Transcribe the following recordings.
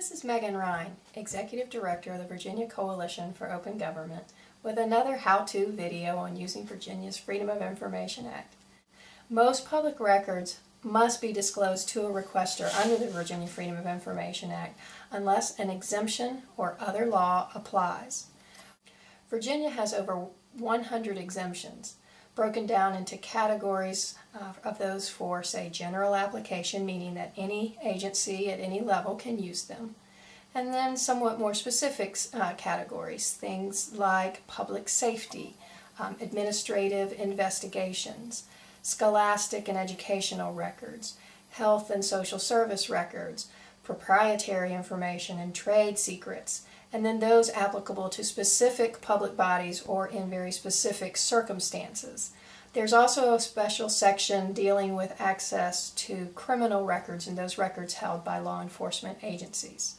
This is Megan Ryan, Executive Director of the Virginia Coalition for Open Government, with another how-to video on using Virginia's Freedom of Information Act. Most public records must be disclosed to a requester under the Virginia Freedom of Information Act unless an exemption or other law applies. Virginia has over 100 exemptions, broken down into categories of those for, say, general application, meaning that any agency at any level can use them, and then somewhat more specific categories, things like public safety, administrative investigations, scholastic and educational records, health and social service records, proprietary information, and trade secrets, and then those applicable to specific public bodies or in very specific circumstances. There's also a special section dealing with access to criminal records and those records held by law enforcement agencies.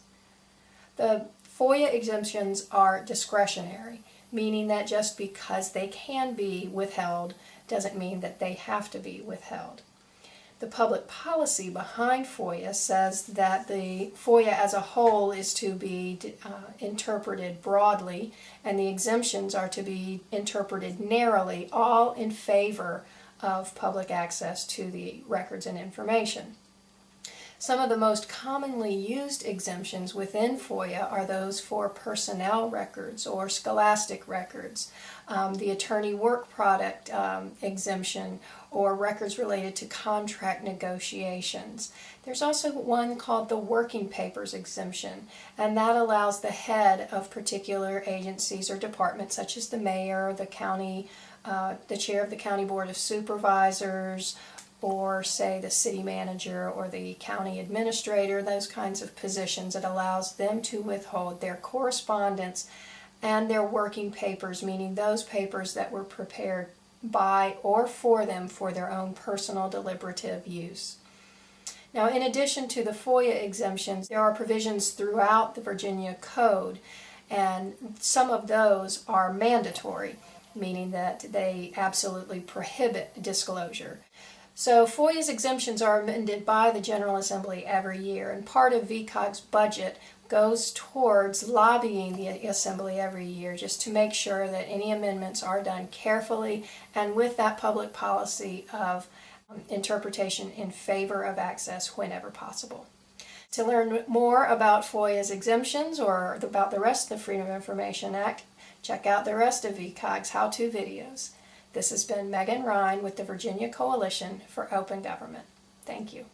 The FOIA exemptions are discretionary, meaning that just because they can be withheld doesn't mean that they have to be withheld. The public policy behind FOIA says that the FOIA as a whole is to be interpreted broadly, and the exemptions are to be interpreted narrowly, all in favor of public access to the records and information. Some of the most commonly used exemptions within FOIA are those for personnel records or scholastic records, the attorney work product exemption, or records related to contract negotiations. There's also one called the working papers exemption, and that allows the head of particular agencies or departments, such as the mayor, the county, the chair of the county board of supervisors, or say the city manager or the county administrator, those kinds of positions. It allows them to withhold their correspondence and their working papers, meaning those papers that were prepared by or for them for their own personal deliberative use. Now, in addition to the FOIA exemptions, there are provisions throughout the Virginia Code, and some of those are mandatory, meaning that they absolutely prohibit disclosure. So FOIA's exemptions are amended by the General Assembly every year, and part of VCOG's budget goes towards lobbying the Assembly every year just to make sure that any amendments are done carefully and with that public policy of interpretation in favor of access whenever possible. To learn more about FOIA's exemptions or about the rest of the Freedom of Information Act, check out the rest of VCOG's how-to videos. This has been Megan Ryan with the Virginia Coalition for Open Government. Thank you.